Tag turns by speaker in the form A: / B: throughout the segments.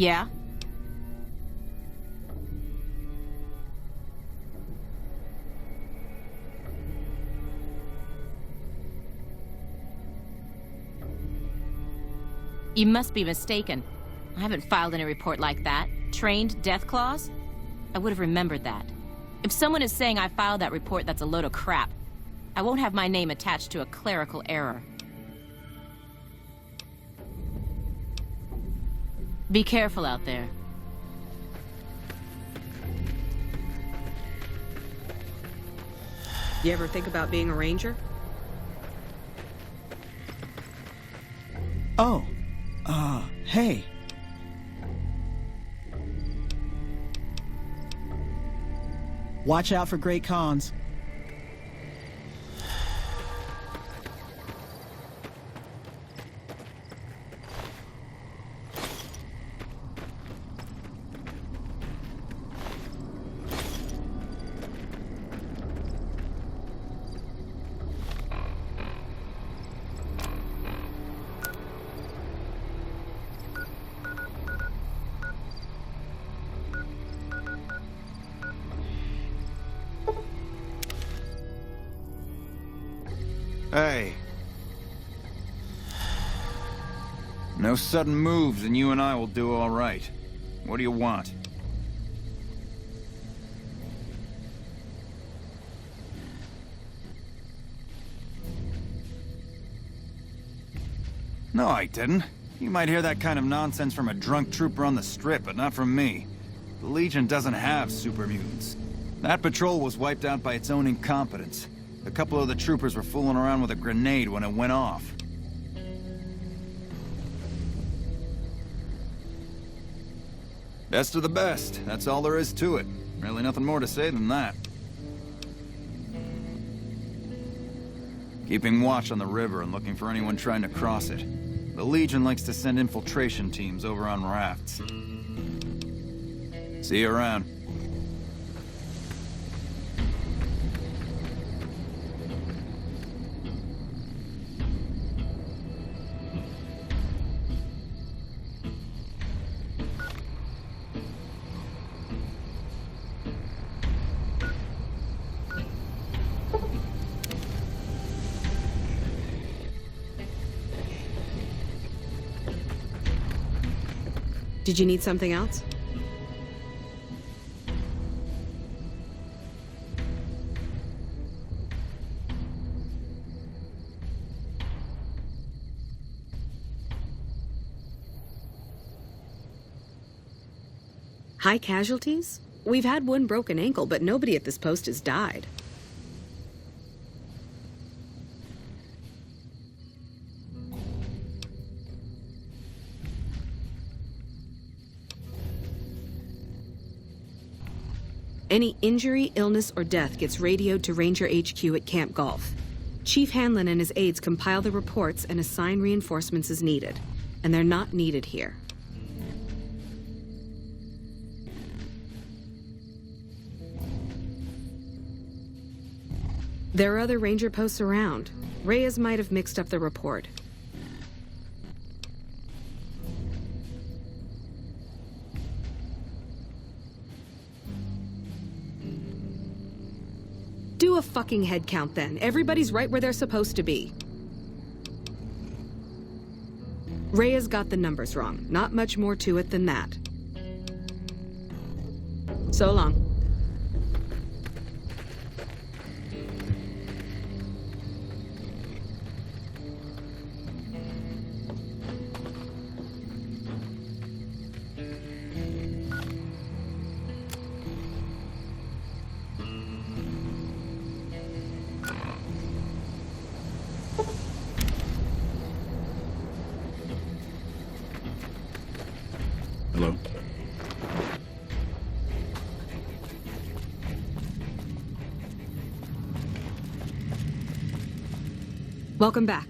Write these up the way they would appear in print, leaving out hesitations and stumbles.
A: Yeah? You must be mistaken. I haven't filed any report like that. Trained death clause? I would have remembered that. If someone is saying I filed that report, that's a load of crap. I won't have my name attached to a clerical error. Be careful out there.
B: You ever think about being a ranger?
C: Oh, hey. Watch out for great cons.
D: Hey. No sudden moves and you and I will do all right. What do you want? No, I didn't. You might hear that kind of nonsense from a drunk trooper on the strip, but not from me. The Legion doesn't have super mutants. That patrol was wiped out by its own incompetence. A couple of the troopers were fooling around with a grenade when it went off. Best of the best. That's all there is to it. Really nothing more to say than that. Keeping watch on the river and looking for anyone trying to cross it. The Legion likes to send infiltration teams over on rafts. See you around.
B: Did you need something else? High casualties? We've had one broken ankle, but nobody at this post has died. Any injury, illness, or death gets radioed to Ranger HQ at Camp Golf. Chief Hanlon and his aides compile the reports and assign reinforcements as needed. And they're not needed here. There are other Ranger posts around. Reyes might have mixed up the report. Do a fucking head count then. Everybody's right where they're supposed to be. Reyes got the numbers wrong. Not much more to it than that. So long.
E: Hello?
B: Welcome back.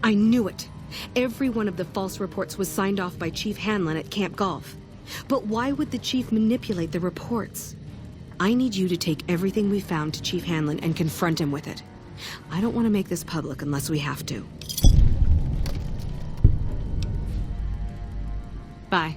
B: I knew it. Every one of the false reports was signed off by Chief Hanlon at Camp Golf. But why would the chief manipulate the reports? I need you to take everything we found to Chief Hanlon and confront him with it. I don't want to make this public unless we have to. Bye.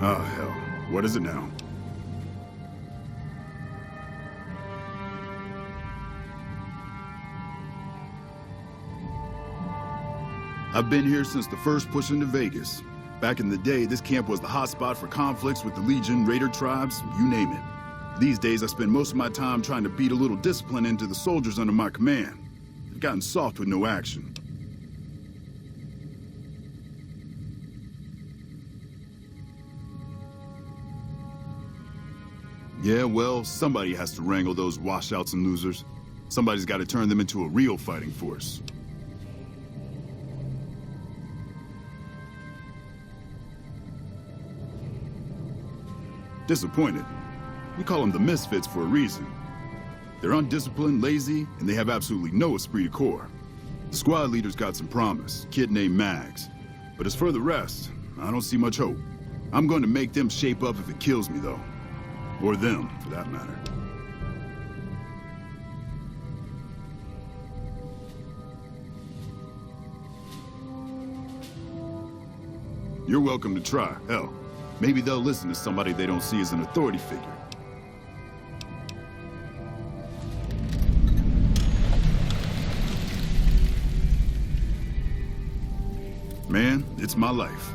E: Oh, hell. What is it now? I've been here since the first push into Vegas. Back in the day, this camp was the hotspot for conflicts with the Legion, Raider tribes, you name it. These days, I spend most of my time trying to beat a little discipline into the soldiers under my command. They've gotten soft with no action. Yeah, well, somebody has to wrangle those washouts and losers. Somebody's got to turn them into a real fighting force. Disappointed. We call them the misfits for a reason. They're undisciplined, lazy, and they have absolutely no esprit de corps. The squad leader's got some promise, kid named Mags. But as for the rest, I don't see much hope. I'm going to make them shape up if it kills me, though. Or them, for that matter. You're welcome to try. Hell, maybe they'll listen to somebody they don't see as an authority figure. Man, it's my life.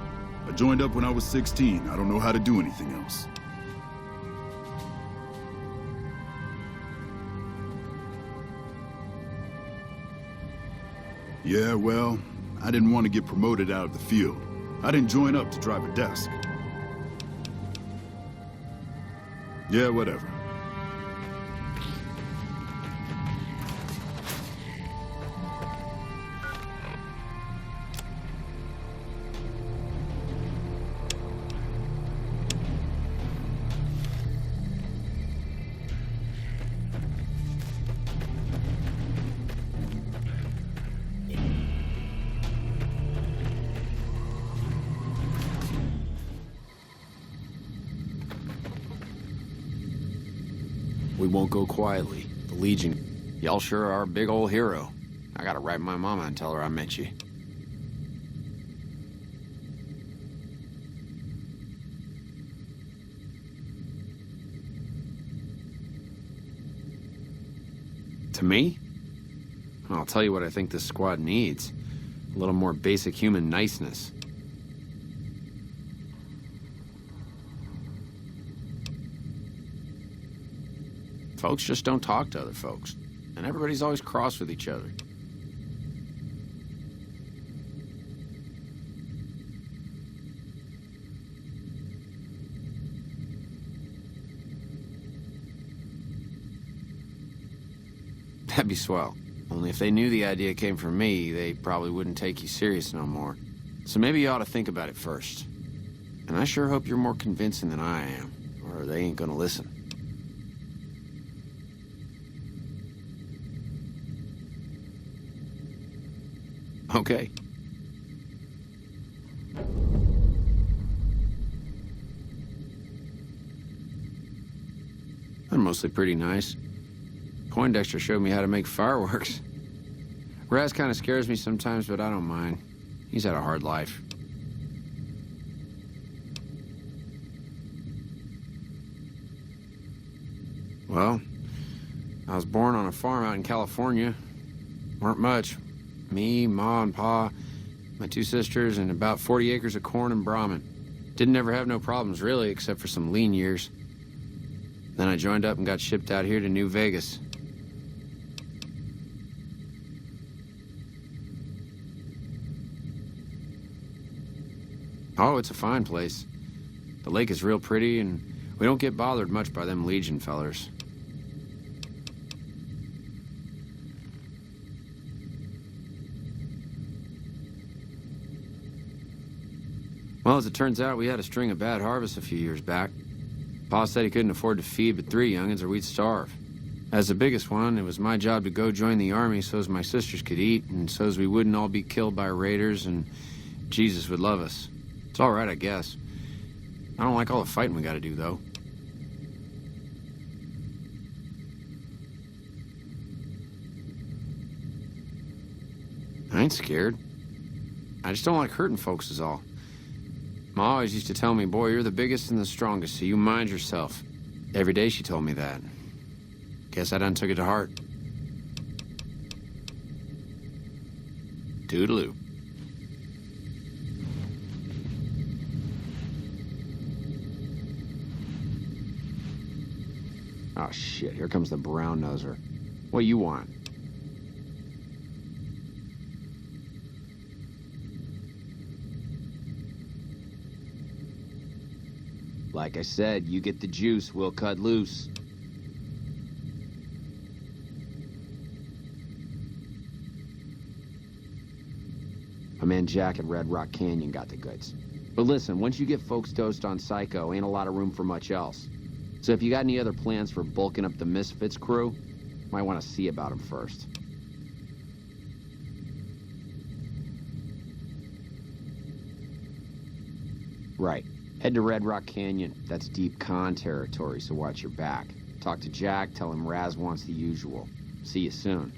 E: I joined up when I was 16. I don't know how to do anything else. Yeah, well, I didn't want to get promoted out of the field. I didn't join up to drive a desk. Yeah, whatever.
F: We won't go quietly. The Legion, y'all sure are a big old hero. I gotta write my mama and tell her I met you. To me? I'll tell you what I think this squad needs. A little more basic human niceness. Folks just don't talk to other folks, and everybody's always cross with each other. That'd be swell. Only if they knew the idea came from me, they probably wouldn't take you serious no more. So maybe you ought to think about it first. And I sure hope you're more convincing than I am, or they ain't gonna listen. Okay. They're mostly pretty nice. Poindexter showed me how to make fireworks. Raz kind of scares me sometimes, but I don't mind. He's had a hard life. Well, I was born on a farm out in California. Weren't much. Me, Ma, and Pa, my 2 sisters, and about 40 acres of corn and Brahmin. Didn't ever have no problems, really, except for some lean years. Then I joined up and got shipped out here to New Vegas. Oh, it's a fine place. The lake is real pretty, and we don't get bothered much by them Legion fellers. Well, as it turns out, we had a string of bad harvests a few years back. Pa said he couldn't afford to feed but 3 youngins or we'd starve. As the biggest one, it was my job to go join the army so's my sisters could eat and so's we wouldn't all be killed by raiders and Jesus would love us. It's all right, I guess. I don't like all the fighting we gotta do, though. I ain't scared. I just don't like hurting folks is all. Ma always used to tell me, boy, you're the biggest and the strongest, so you mind yourself. Every day she told me that. Guess I done took it to heart. Toodaloo. Oh, shit, here comes the brown noser. What you want? Like I said, you get the juice, we'll cut loose. My man Jack at Red Rock Canyon got the goods. But listen, once you get folks dosed on Psycho, ain't a lot of room for much else. So if you got any other plans for bulking up the Misfits crew, might want to see about them first. Right. Head to Red Rock Canyon. That's deep con territory, so watch your back. Talk to Jack, tell him Raz wants the usual. See you soon.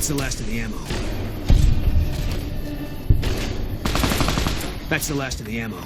G: the last of the ammo. That's the last of the ammo.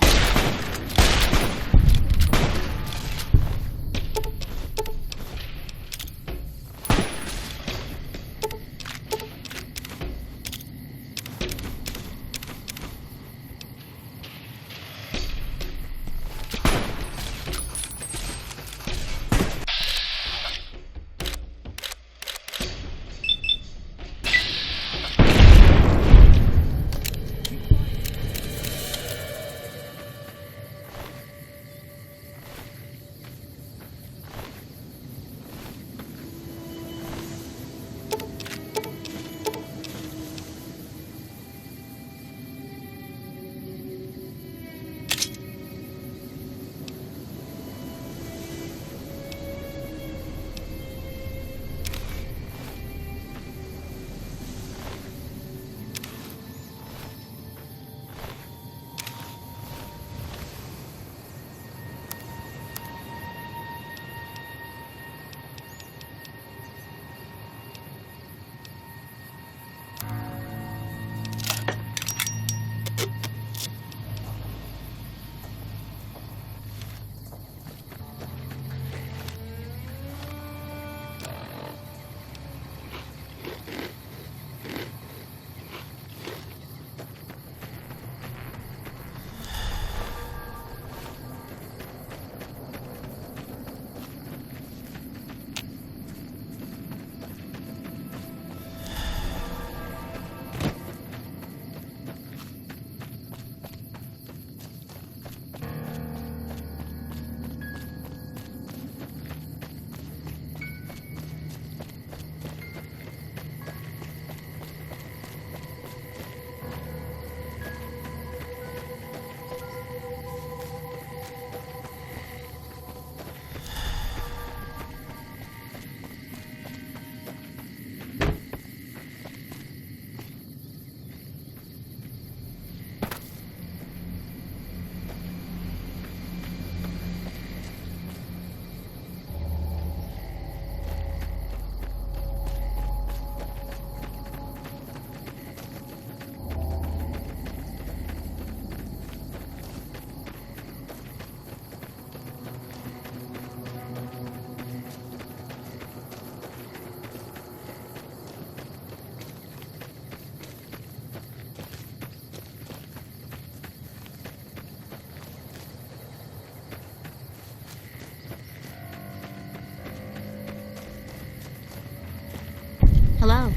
A: Hello.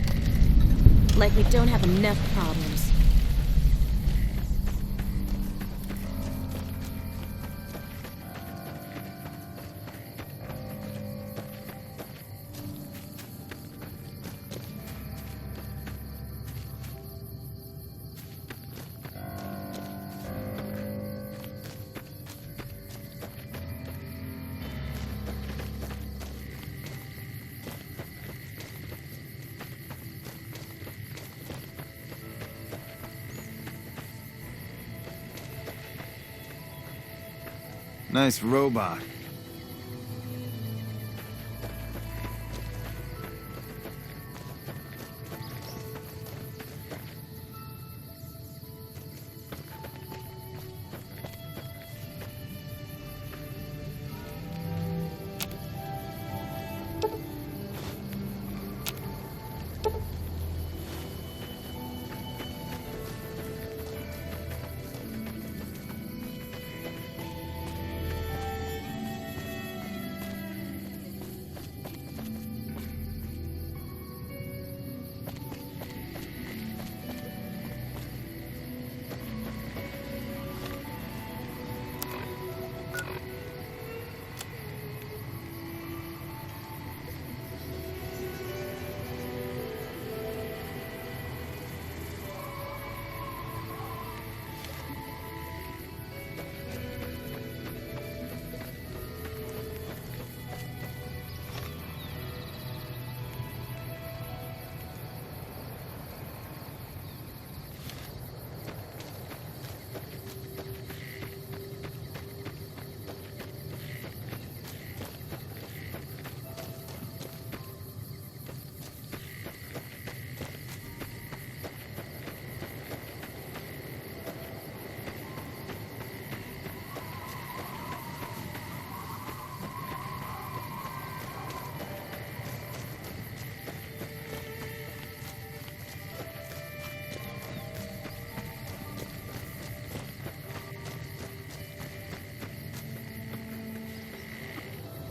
A: Like we don't have enough problems.
D: Nice robot.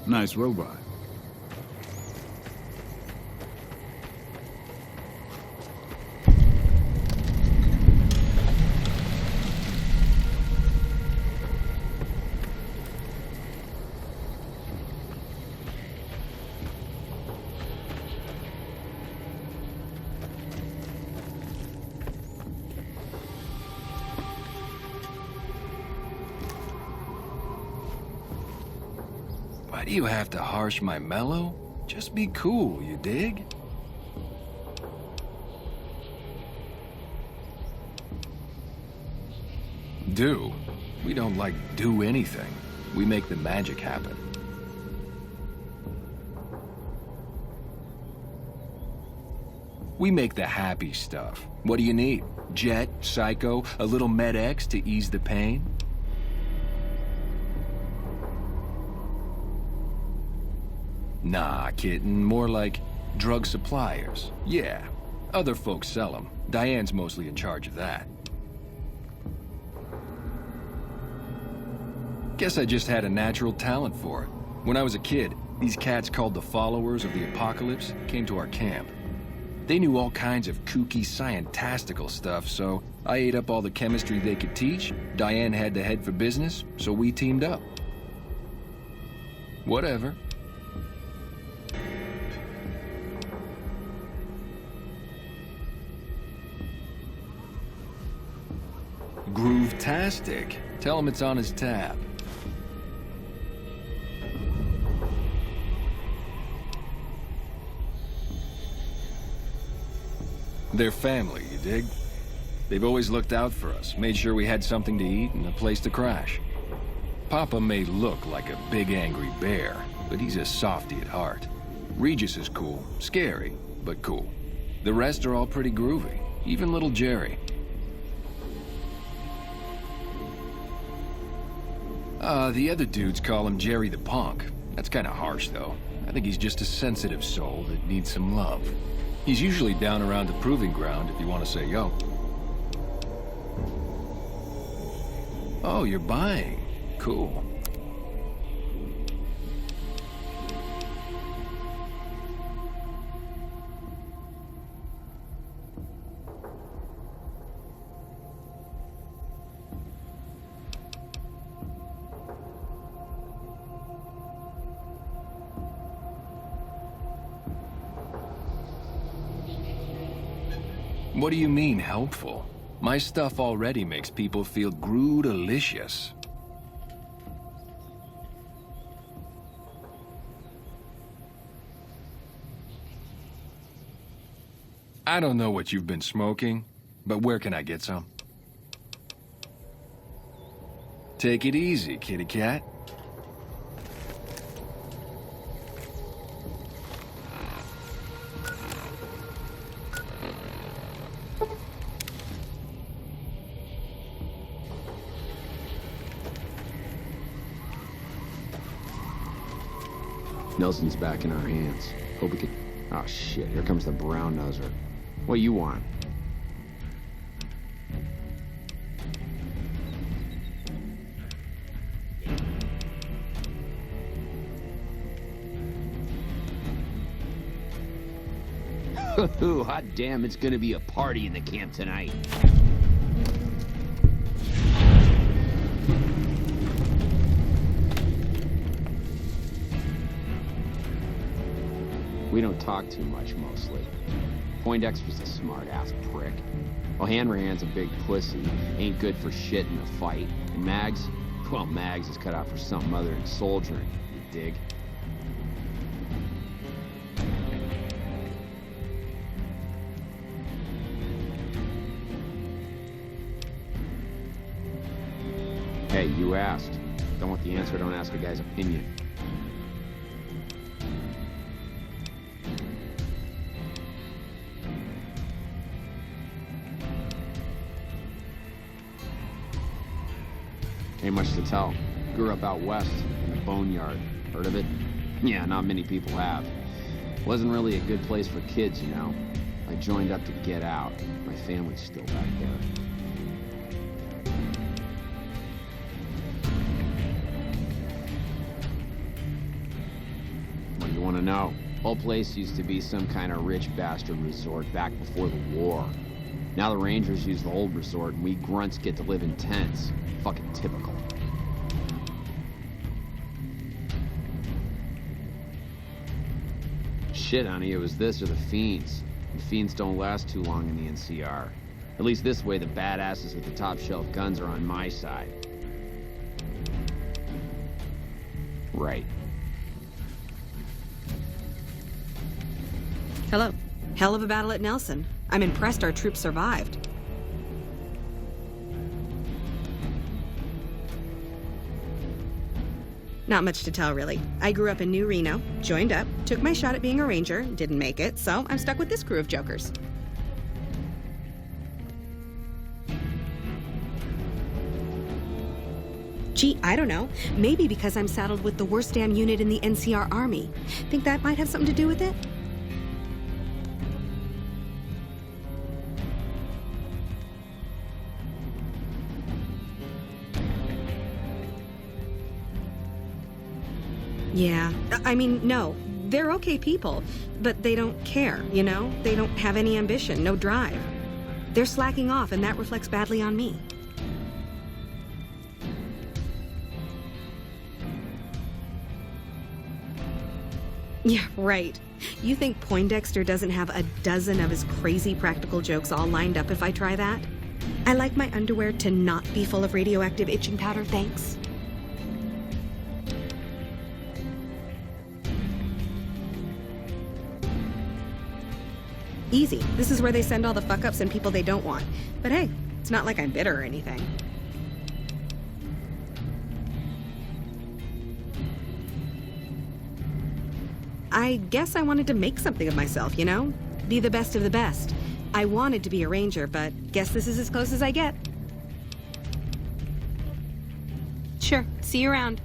E: Nice robot.
G: Why do you have to harsh my mellow? Just be cool, you dig? Do? We don't, like, do anything. We make the magic happen. We make the happy stuff. What do you need? Jet, Psycho, a little Med-X to ease the pain? Nah, kitten. More like drug suppliers. Yeah. Other folks sell them. Diane's mostly in charge of that. Guess I just had a natural talent for it. When I was a kid, these cats called the Followers of the Apocalypse came to our camp. They knew all kinds of kooky, scientistical stuff, so I ate up all the chemistry they could teach. Diane had to head for business, so we teamed up. Whatever. Groove-tastic. Tell him it's on his tab. They're family, you dig? They've always looked out for us, made sure we had something to eat and a place to crash. Papa may look like a big angry bear, but he's a softy at heart. Regis is cool, scary, but cool. The rest are all pretty groovy, even little Jerry. The other dudes call him Jerry the Punk. That's kinda harsh, though. I think he's just a sensitive soul that needs some love. He's usually down around the proving ground if you want to say yo. Oh, you're buying. Cool. What do you mean, helpful? My stuff already makes people feel groo-delicious. I don't know what you've been smoking, but where can I get some? Take it easy, kitty cat.
F: Nelson's back in our hands. Hope we could... Oh, shit. Here comes the brown noser. What you want? Hot damn, it's gonna be a party in the camp tonight. We don't talk too much, mostly. Poindexter's a smart-ass prick. O'Hanrahan's a big pussy, ain't good for shit in a fight. And Mags? Well, Mags is cut out for something other than soldiering, you dig? Hey, you asked. Don't want the answer, don't ask a guy's opinion. Ain't much to tell. Grew up out west, in the boneyard. Heard of it? Yeah, not many people have. Wasn't really a good place for kids, you know. I joined up to get out. My family's still back there. no. Whole place used to be some kind of rich bastard resort back before the war. Now the Rangers use the old resort and we grunts get to live in tents. Fucking typical. Shit, honey, it was this or the Fiends. And Fiends don't last too long in the NCR. At least this way the badasses with the top shelf guns are on my side. Right.
B: Hello. Hell of a battle at Nelson. I'm impressed our troops survived. Not much to tell, really. I grew up in New Reno, joined up, took my shot at being a ranger, didn't make it, so I'm stuck with this crew of jokers. Gee, I don't know. Maybe because I'm saddled with the worst damn unit in the NCR Army. Think that might have something to do with it? Yeah, I mean, no. They're okay people, but they don't care, you know? They don't have any ambition, no drive. They're slacking off, and that reflects badly on me. Yeah, right. You think Poindexter doesn't have a dozen of his crazy practical jokes all lined up if I try that? I like my underwear to not be full of radioactive itching powder, thanks. Easy. This is where they send all the fuck-ups and people they don't want. But hey, it's not like I'm bitter or anything. I guess I wanted to make something of myself, you know? Be the best of the best. I wanted to be a ranger, but guess this is as close as I get. Sure. See you around.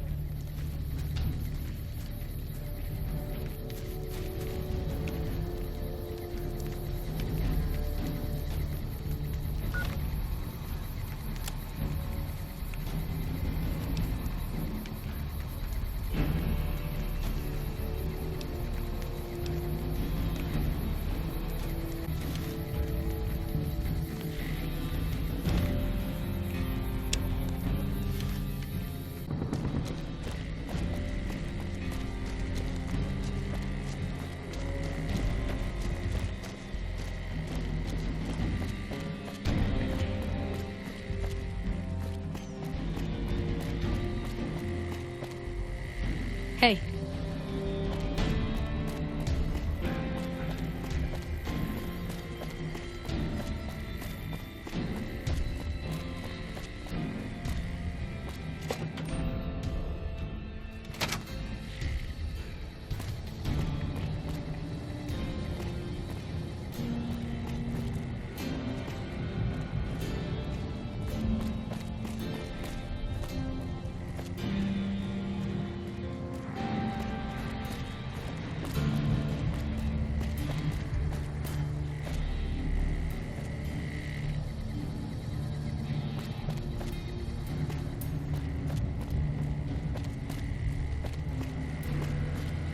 A: Hey.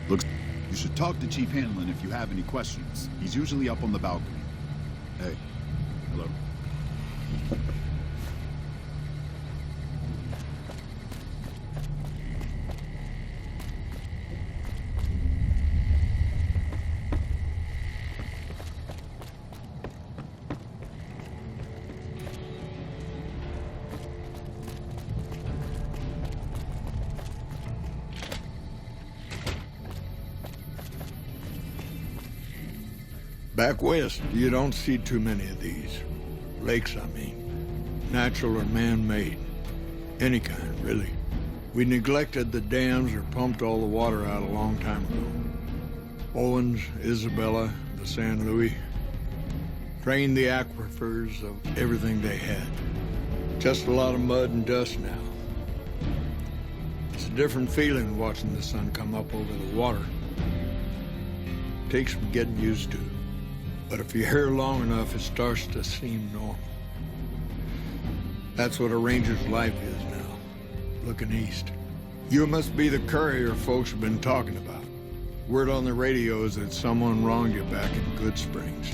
E: Looks, you should talk to Chief Hanlon if you have any questions. He's usually up on the balcony. Hey, hello.
H: Back west, you don't see too many of these. Lakes, I mean. Natural or man-made. Any kind, really. We neglected the dams or pumped all the water out a long time ago. Owens, Isabella, the San Luis. Drained the aquifers of everything they had. Just a lot of mud and dust now. It's a different feeling watching the sun come up over the water. Takes some getting used to. But if you're here long enough, it starts to seem normal. That's what a ranger's life is now, looking east. You must be the courier folks have been talking about. Word on the radio is that someone wronged you back in Good Springs.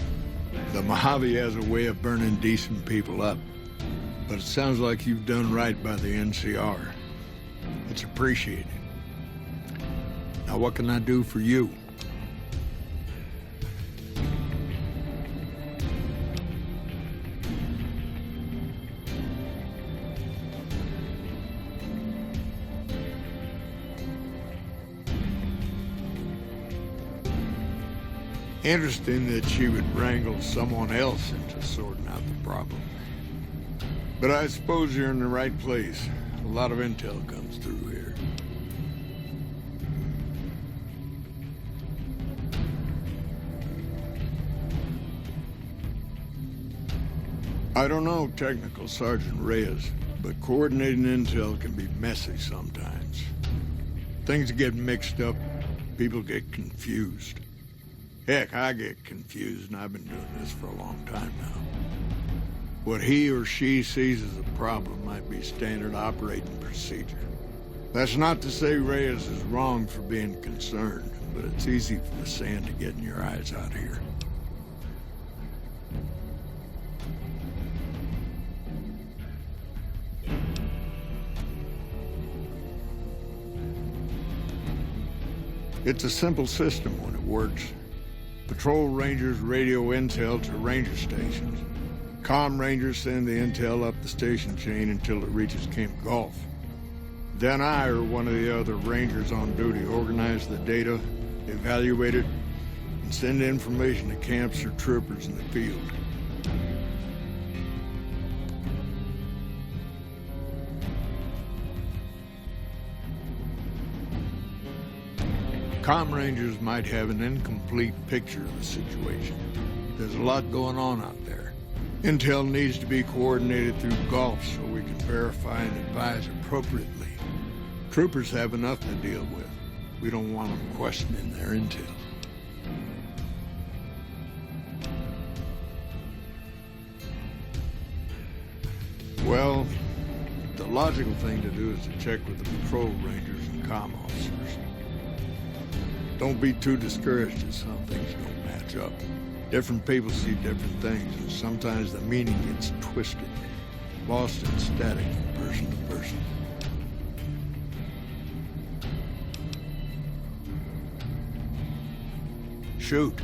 H: The Mojave has a way of burning decent people up, but it sounds like you've done right by the NCR. It's appreciated. Now what can I do for you? Interesting that she would wrangle someone else into sorting out the problem. But I suppose you're in the right place. A lot of intel comes through here. I don't know Technical Sergeant Reyes, but coordinating intel can be messy sometimes. Things get mixed up, people get confused. Heck, I get confused, and I've been doing this for a long time now. What he or she sees as a problem might be standard operating procedure. That's not to say Reyes is wrong for being concerned, but it's easy for the sand to get in your eyes out here. It's a simple system when it works. Patrol rangers radio intel to ranger stations. Comm rangers send the intel up the station chain until it reaches Camp Gulf. Then I or one of the other rangers on duty organize the data, evaluate it, and send information to camps or troopers in the field. Comm rangers might have an incomplete picture of the situation. There's a lot going on out there. Intel needs to be coordinated through Gulf so we can verify and advise appropriately. Troopers have enough to deal with. We don't want them questioning their intel. Well, the logical thing to do is to check with the patrol rangers and comm officers. Don't be too discouraged if some things don't match up. Different people see different things, and sometimes the meaning gets twisted, lost in static from person to person. Shoot.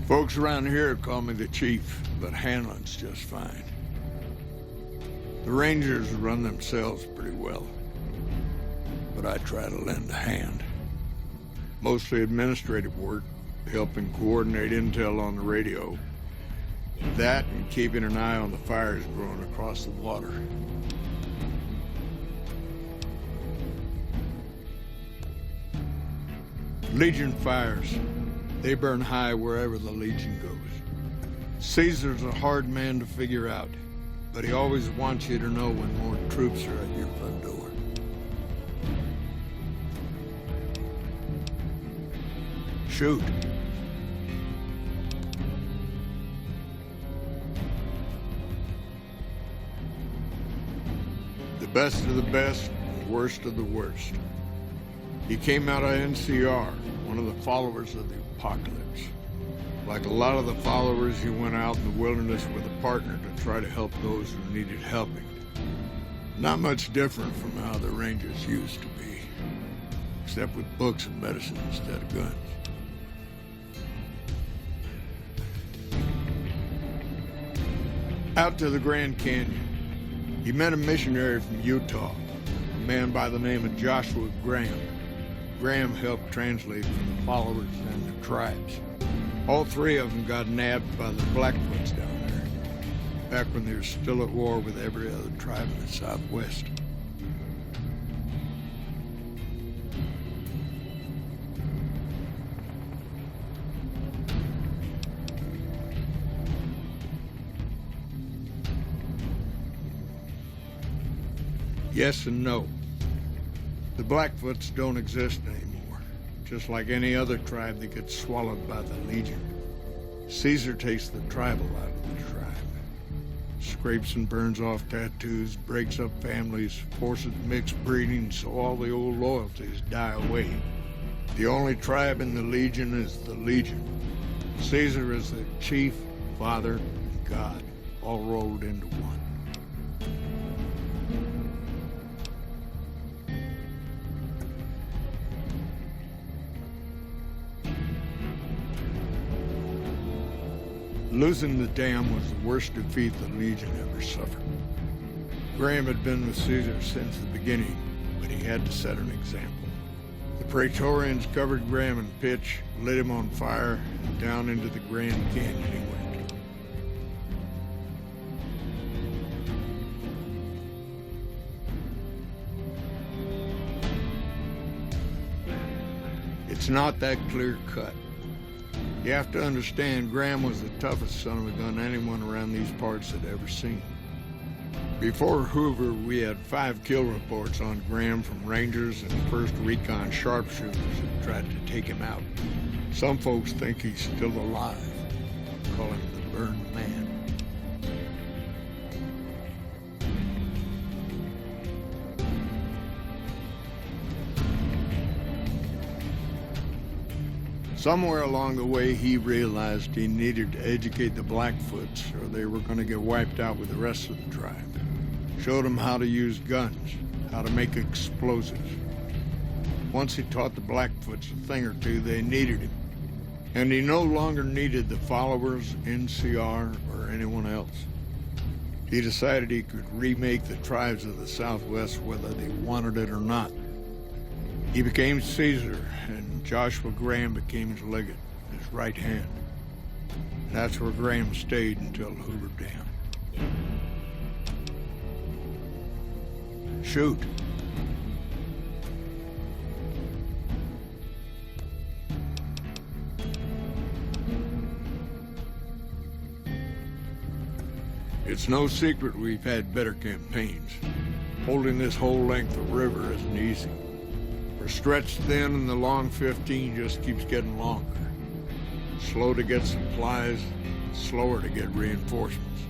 H: Folks around here call me the chief, but Hanlon's just fine. The Rangers run themselves pretty well, but I try to lend a hand. Mostly administrative work, helping coordinate intel on the radio. That and keeping an eye on the fires growing across the water. Legion fires. They burn high wherever the Legion goes. Caesar's a hard man to figure out, but he always wants you to know when more troops are at your front door. Shoot. The best of the best, and worst of the worst. He came out of NCR, one of the followers of the apocalypse. Like a lot of the followers, he went out in the wilderness with a partner to try to help those who needed helping. Not much different from how the Rangers used to be, except with books and medicine instead of guns. Out to the Grand Canyon, he met a missionary from Utah, a man by the name of Joshua Graham. Graham helped translate for the followers and the tribes. All three of them got nabbed by the Blackfoots down there, back when they were still at war with every other tribe in the Southwest. Yes and no. The Blackfoots don't exist anymore, just like any other tribe that gets swallowed by the Legion. Caesar takes the tribal out of the tribe. Scrapes and burns off tattoos, breaks up families, forces mixed breeding so all the old loyalties die away. The only tribe in the Legion is the Legion. Caesar is the chief, father, and God, all rolled into one. Losing the dam was the worst defeat the Legion ever suffered. Graham had been with Caesar since the beginning, but he had to set an example. The Praetorians covered Graham in pitch, lit him on fire, and down into the Grand Canyon he went. It's not that clear cut. You have to understand, Graham was the toughest son of a gun anyone around these parts had ever seen. Before Hoover, we had 5 kill reports on Graham from Rangers and 1st Recon sharpshooters who tried to take him out. Some folks think he's still alive. Call him the Burned Man. Somewhere along the way, he realized he needed to educate the Blackfoots or they were going to get wiped out with the rest of the tribe. Showed them how to use guns, how to make explosives. Once he taught the Blackfoots a thing or two, they needed him. And he no longer needed the followers, NCR, or anyone else. He decided he could remake the tribes of the Southwest whether they wanted it or not. He became Caesar, and Joshua Graham became his legate, his right hand. And that's where Graham stayed until Hoover Dam. Shoot. It's no secret we've had better campaigns. Holding this whole length of river isn't easy. We're stretched thin and the long 15 just keeps getting longer. Slow to get supplies, slower to get reinforcements.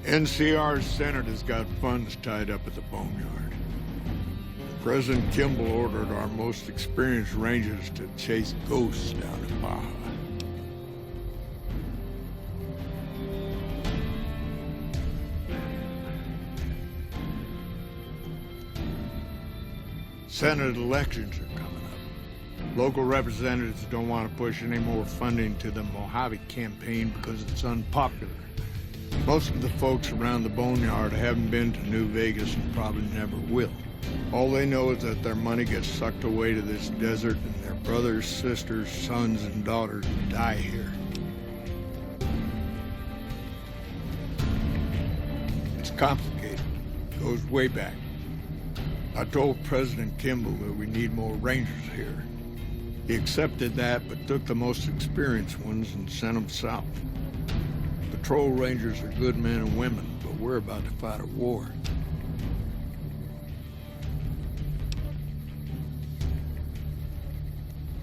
H: NCR's Senate has got funds tied up at the boneyard. President Kimball ordered our most experienced rangers to chase ghosts down in Baja. Senate elections are coming up. Local representatives don't want to push any more funding to the Mojave campaign because it's unpopular. Most of the folks around the boneyard haven't been to New Vegas and probably never will. All they know is that their money gets sucked away to this desert and their brothers, sisters, sons, and daughters die here. It's complicated. Goes way back. I told President Kimball that we need more rangers here. He accepted that, but took the most experienced ones and sent them south. Patrol rangers are good men and women, but we're about to fight a war.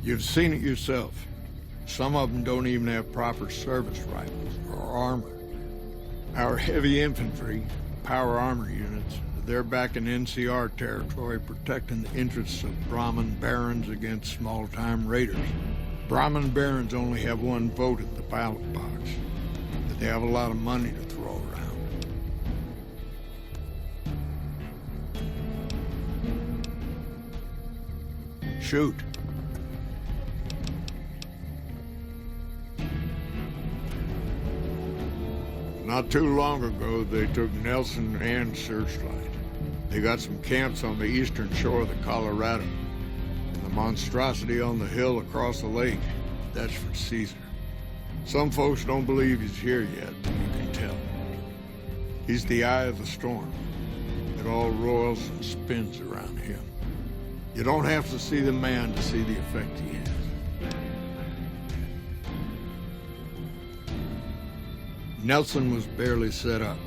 H: You've seen it yourself. Some of them don't even have proper service rifles or armor. Our heavy infantry, power armor units, they're back in NCR territory protecting the interests of Brahmin barons against small-time raiders. Brahmin barons only have one vote at the ballot box, but they have a lot of money to throw around. Shoot. Not too long ago, they took Nelson and Searchlight. They got some camps on the eastern shore of the Colorado. And the monstrosity on the hill across the lake, that's for Caesar. Some folks don't believe he's here yet, but you can tell. He's the eye of the storm. It all roils and spins around him. You don't have to see the man to see the effect he has. Nelson was barely set up.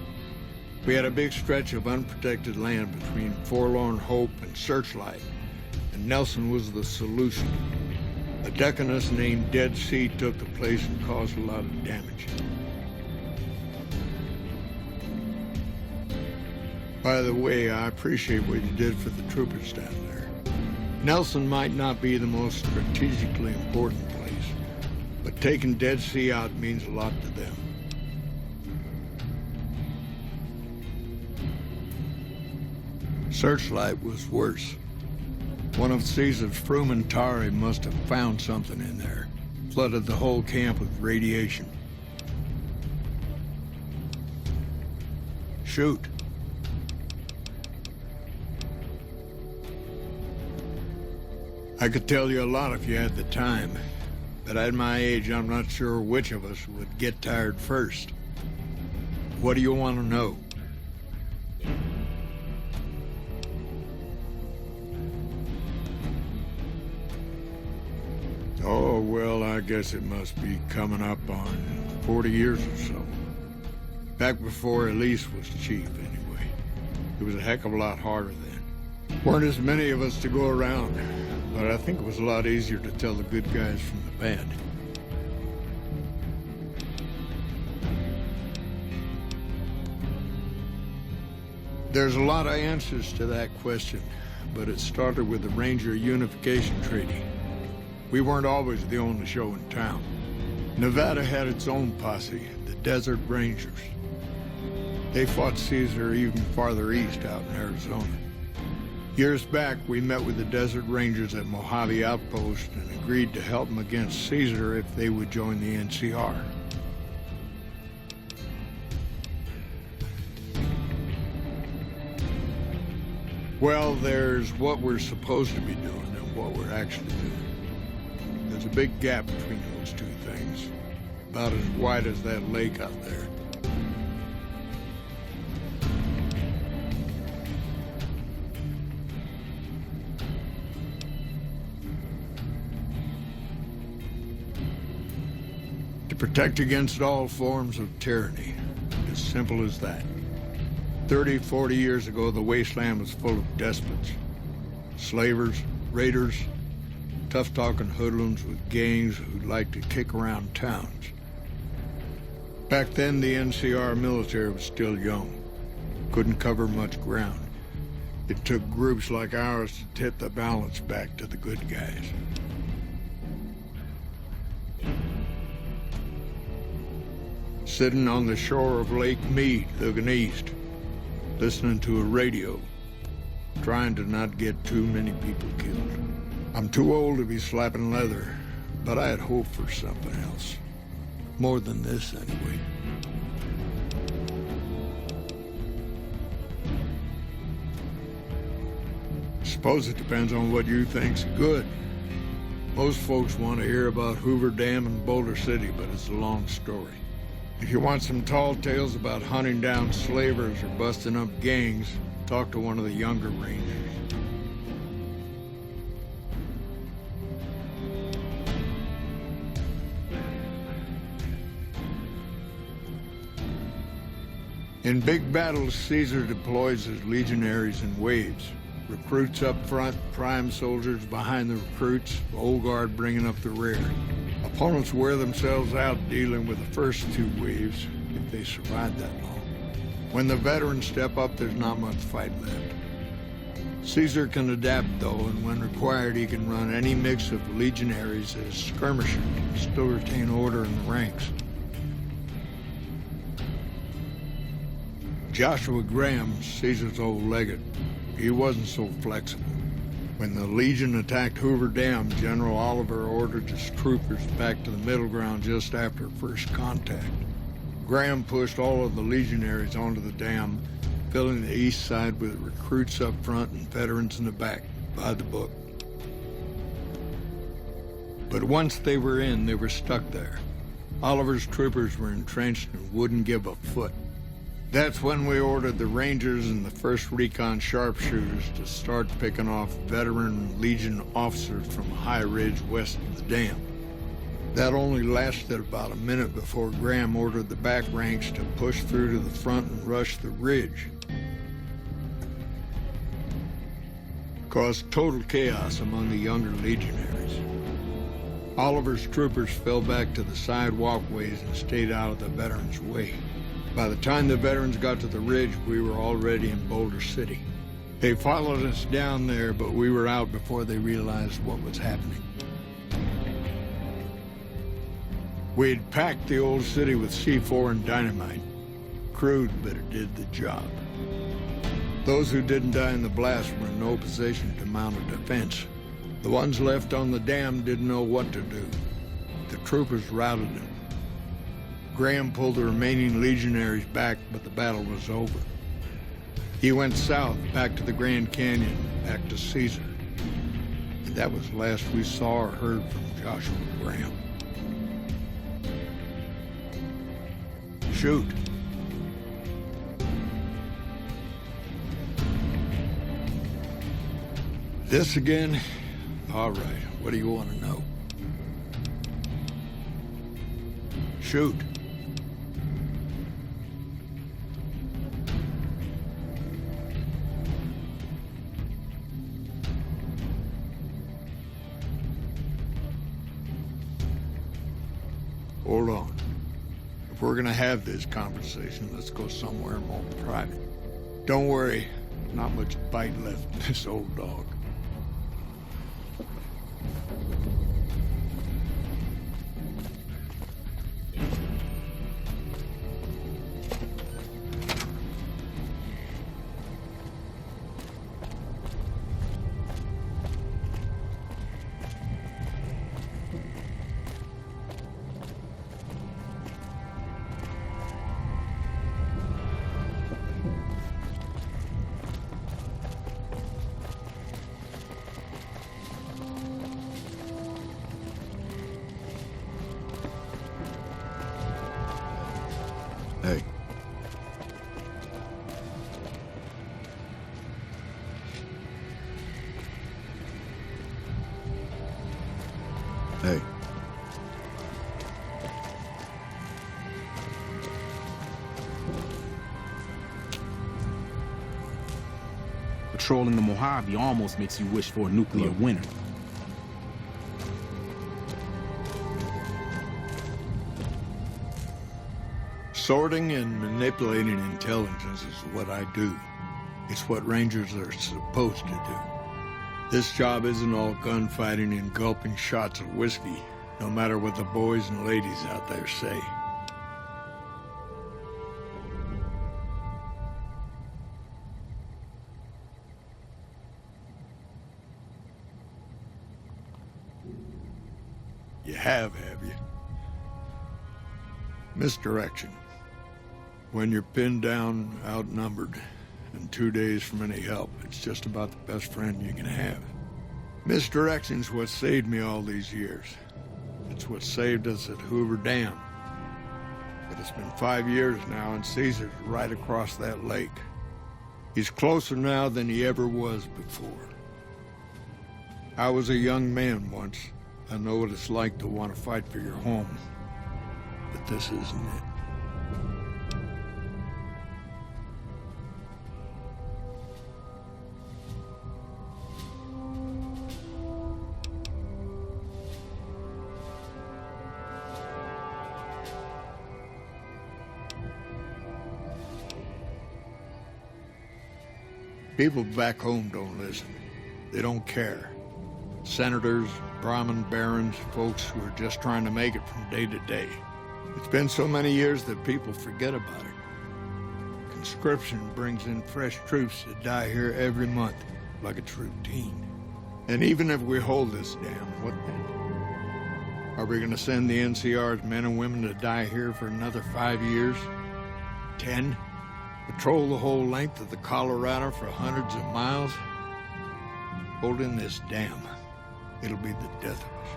H: We had a big stretch of unprotected land between Forlorn Hope and Searchlight, and Nelson was the solution. A deaconess named Dead Sea took the place and caused a lot of damage. By the way, I appreciate what you did for the troopers down there. Nelson might not be the most strategically important place, but taking Dead Sea out means a lot to them. Searchlight was worse. One of Caesar's Frumentari must have found something in there. Flooded the whole camp with radiation. Shoot. I could tell you a lot if you had the time, but at my age, I'm not sure which of us would get tired first. What do you want to know? Oh, well, I guess it must be coming up on 40 years or so. Back before Elise was chief, anyway. It was a heck of a lot harder then. Weren't as many of us to go around, but I think it was a lot easier to tell the good guys from the bad. There's a lot of answers to that question, but it started with the Ranger Unification Treaty. We weren't always the only show in town. Nevada had its own posse, the Desert Rangers. They fought Caesar even farther east out in Arizona. Years back, we met with the Desert Rangers at Mojave Outpost and agreed to help them against Caesar if they would join the NCR. Well, there's what we're supposed to be doing and what we're actually doing. There's a big gap between those two things, about as wide as that lake out there. To protect against all forms of tyranny, as simple as that. 30, 40 years ago, the wasteland was full of despots, slavers, raiders, tough-talking hoodlums with gangs who liked to kick around towns. Back then, the NCR military was still young, couldn't cover much ground. It took groups like ours to tip the balance back to the good guys. Sitting on the shore of Lake Mead, looking east, listening to a radio, trying to not get too many people killed. I'm too old to be slapping leather, but I had hoped for something else. More than this, anyway. Suppose it depends on what you think's good. Most folks want to hear about Hoover Dam and Boulder City, but it's a long story. If you want some tall tales about hunting down slavers or busting up gangs, talk to one of the younger Rangers. In big battles, Caesar deploys his legionaries in waves. Recruits up front, prime soldiers behind the recruits, old guard bringing up the rear. Opponents wear themselves out dealing with the first two waves, if they survive that long. When the veterans step up, there's not much fight left. Caesar can adapt, though, and when required, he can run any mix of legionaries as skirmishers and still retain order in the ranks. Joshua Graham, Caesar's old legate, he wasn't so flexible. When the Legion attacked Hoover Dam, General Oliver ordered his troopers back to the middle ground just after first contact. Graham pushed all of the legionaries onto the dam, filling the east side with recruits up front and veterans in the back, by the book. But once they were in, they were stuck there. Oliver's troopers were entrenched and wouldn't give a foot. That's when we ordered the Rangers and the 1st Recon sharpshooters to start picking off veteran Legion officers from a high ridge west of the dam. That only lasted about a minute before Graham ordered the back ranks to push through to the front and rush the ridge. Caused total chaos among the younger legionaries. Oliver's troopers fell back to the side walkways and stayed out of the veterans' way. By the time the veterans got to the ridge, we were already in Boulder City. They followed us down there, but we were out before they realized what was happening. We had packed the old city with C4 and dynamite. Crude, but it did the job. Those who didn't die in the blast were in no position to mount a defense. The ones left on the dam didn't know what to do. The troopers routed them. Graham pulled the remaining legionaries back, but the battle was over. He went south, back to the Grand Canyon, back to Caesar. And that was the last we saw or heard from Joshua Graham. Shoot. This again? All right, what do you want to know? Shoot. Hold on. If we're gonna have this conversation, let's go somewhere more private. Don't worry, not much bite left in this old dog.
E: Hey. Hey.
I: Patrolling the Mojave almost makes you wish for a nuclear winter.
H: Sorting and manipulating intelligence is what I do. It's what Rangers are supposed to do. This job isn't all gunfighting and gulping shots of whiskey, no matter what the boys and ladies out there say. You have you? Misdirection. When you're pinned down, outnumbered, and 2 days from any help, it's just about the best friend you can have. Misdirection's what saved me all these years. It's what saved us at Hoover Dam. But it's been 5 years now, and Caesar's right across that lake. He's closer now than he ever was before. I was a young man once. I know what it's like to want to fight for your home. But this isn't it. People back home don't listen. They don't care. Senators, Brahmin barons, folks who are just trying to make it from day to day. It's been so many years that people forget about it. Conscription brings in fresh troops that die here every month, like it's routine. And even if we hold this dam, what then? Are we gonna send the NCR's men and women to die here for another 5 years? 10? Patrol the whole length of the Colorado for hundreds of miles? Holding this dam, it'll be the death of us.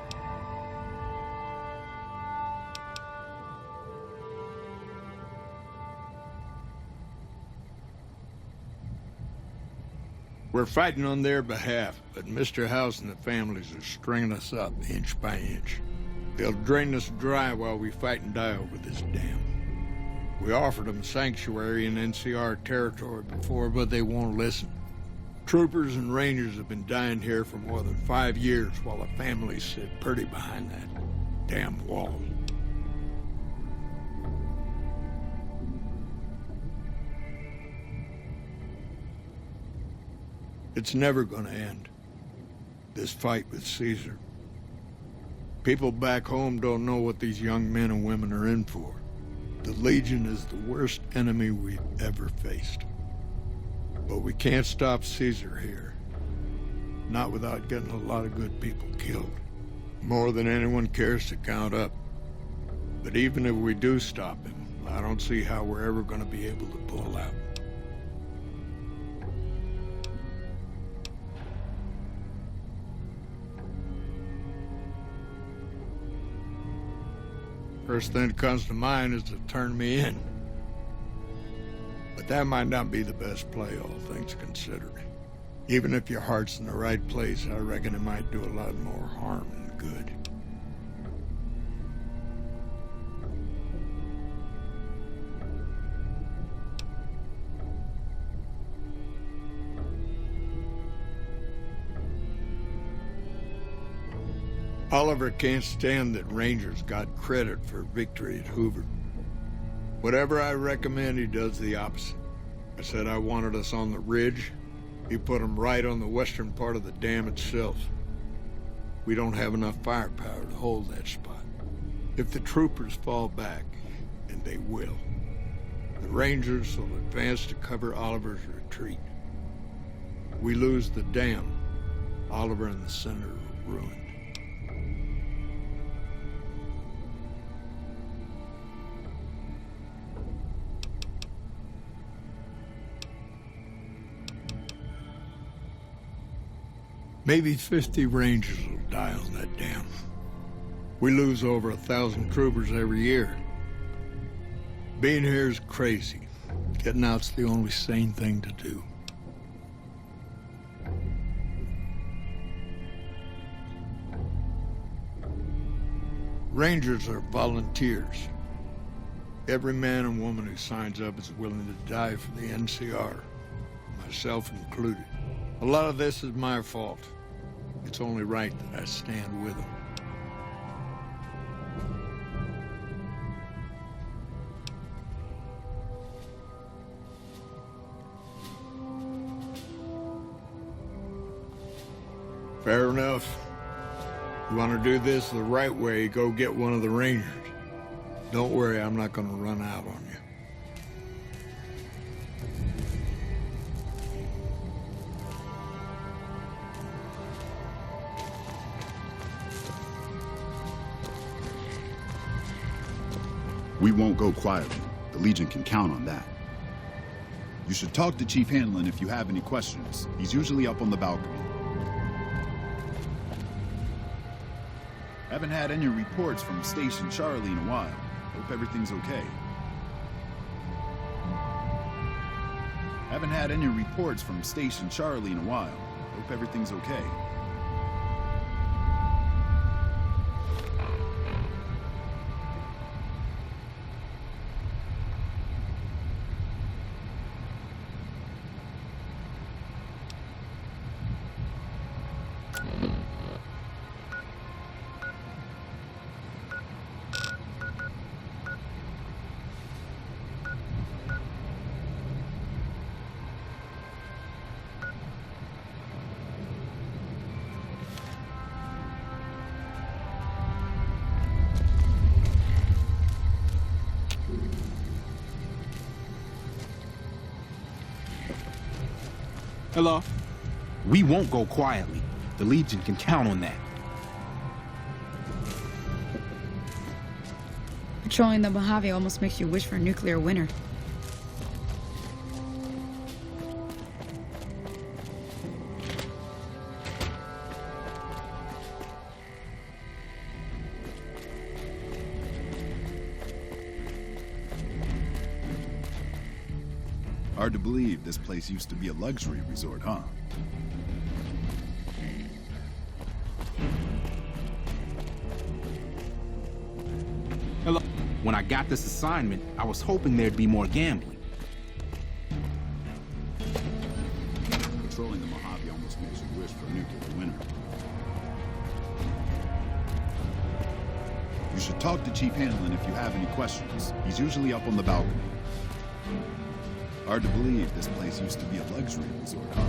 H: We're fighting on their behalf, but Mr. House and the families are stringing us up inch by inch. They'll drain us dry while we fight and die over this dam. We offered them sanctuary in NCR territory before, but they won't listen. Troopers and Rangers have been dying here for more than 5 years while the families sit pretty behind that damn wall. It's never gonna end, this fight with Caesar. People back home don't know what these young men and women are in for. The Legion is the worst enemy we've ever faced. But we can't stop Caesar here. Not without getting a lot of good people killed. More than anyone cares to count up. But even if we do stop him, I don't see how we're ever gonna be able to pull out. First thing that comes to mind is to turn me in. But that might not be the best play, all things considered. Even if your heart's in the right place, I reckon it might do a lot more harm than good. Oliver can't stand that Rangers got credit for victory at Hoover. Whatever I recommend, he does the opposite. I said I wanted us on the ridge. He put them right on the western part of the dam itself. We don't have enough firepower to hold that spot. If the troopers fall back, and they will, the Rangers will advance to cover Oliver's retreat. We lose the dam. Oliver and the center are ruined. Maybe 50 Rangers will die on that dam. We lose over 1,000 troopers every year. Being here is crazy. Getting out's the only sane thing to do. Rangers are volunteers. Every man and woman who signs up is willing to die for the NCR, myself included. A lot of this is my fault. It's only right that I stand with them. Fair enough. You want to do this the right way, go get one of the Rangers. Don't worry, I'm not going to run out on you.
E: We won't go quietly. The Legion can count on that. You should talk to Chief Hanlon if you have any questions. He's usually up on the balcony. Haven't had any reports from Station Charlie in a while. Hope everything's okay. Haven't had any reports from Station Charlie in a while. Hope everything's okay.
I: Hello? We won't go quietly. The Legion can count on that.
J: Patrolling the Mojave almost makes you wish for a nuclear winter.
E: Hard to believe this place used to be a luxury resort, huh?
I: Hello? When I got this assignment, I was hoping there'd be more gambling.
E: Patrolling the Mojave almost makes you wish for a nuclear winter. You should talk to Chief Hanlon if you have any questions. He's usually up on the balcony. Hard to believe this place used to be a luxury resort, huh?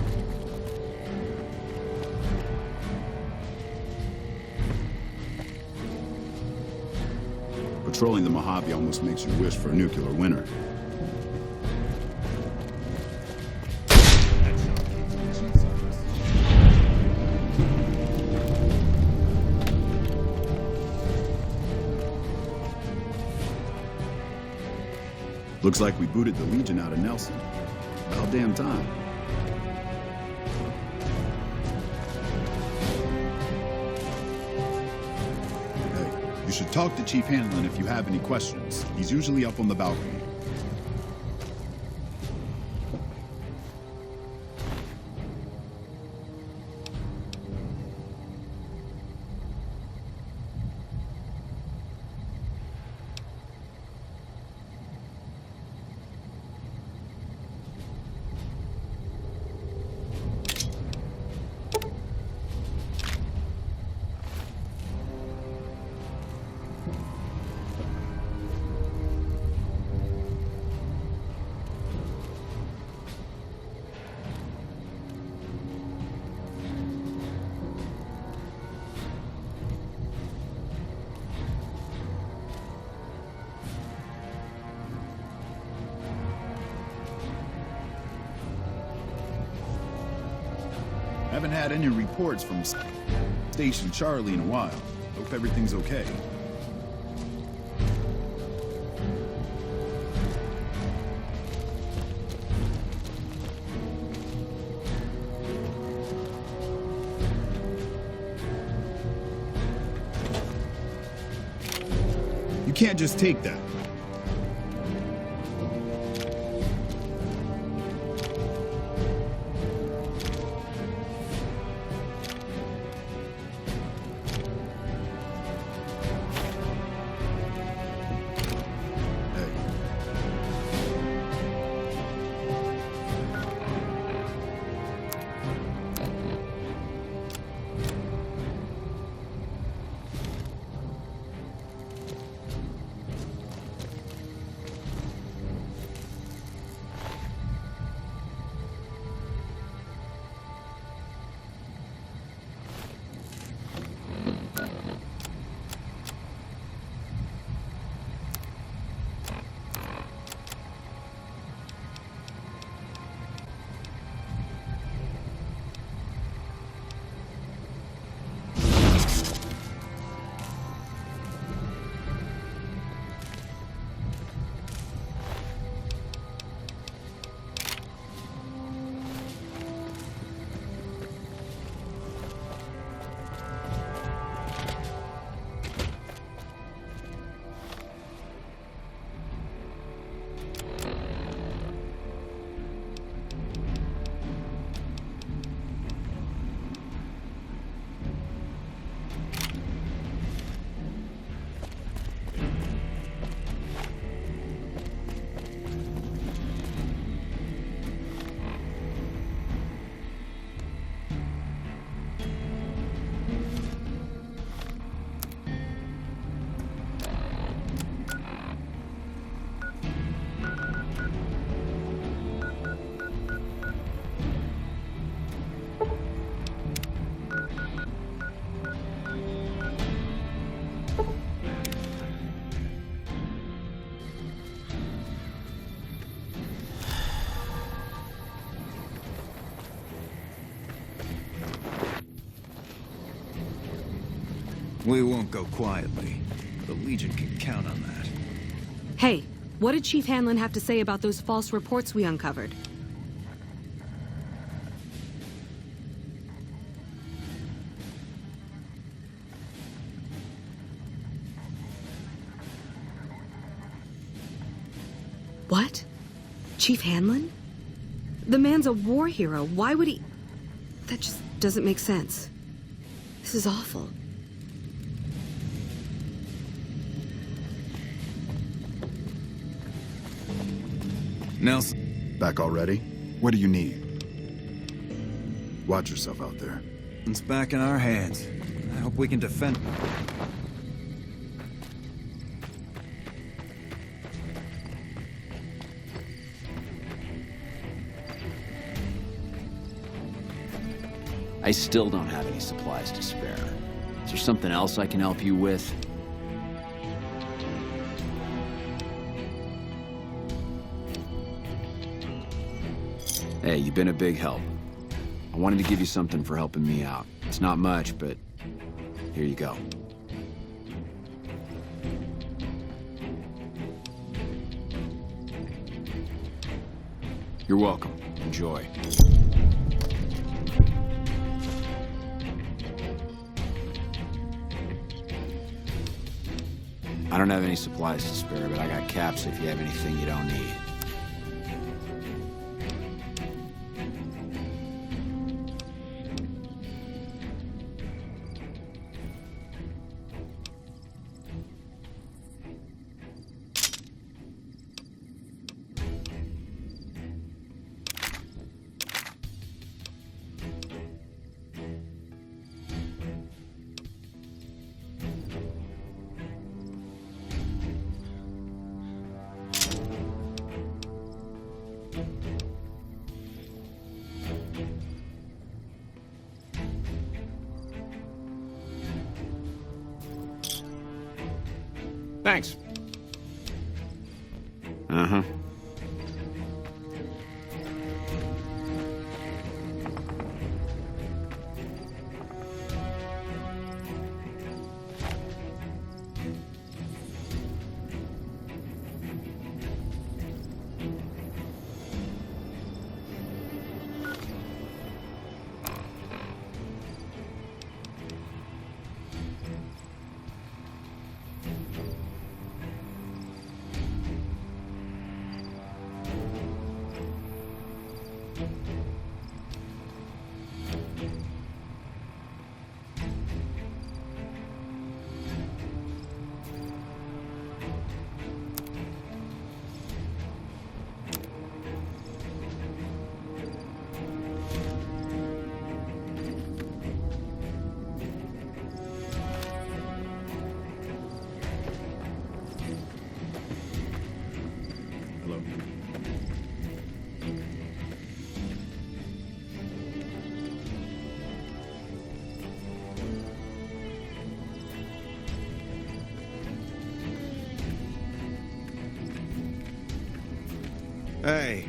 E: Patrolling the Mojave almost makes you wish for a nuclear winter. Looks like we booted the Legion out of Nelson. About damn time. Hey, you should talk to Chief Hanlon if you have any questions. He's usually up on the balcony. Haven't had any reports from Station Charlie in a while. Hope everything's okay. You can't just take that.
D: We won't go quietly. The Legion can count on that.
B: Hey, what did Chief Hanlon have to say about those false reports we uncovered? What? Chief Hanlon? The man's a war hero. Why would he... That just doesn't make sense. This is awful.
D: Nelson.
E: Back already? What do you need? Watch yourself out there.
D: It's back in our hands. I hope we can defend...
K: I still don't have any supplies to spare. Is there something else I can help you with? Hey, you've been a big help. I wanted to give you something for helping me out. It's not much, but here you go. You're welcome. Enjoy. I don't have any supplies to spare, but I got caps if you have anything you don't need.
F: Thanks.
K: Uh-huh.
D: Hey,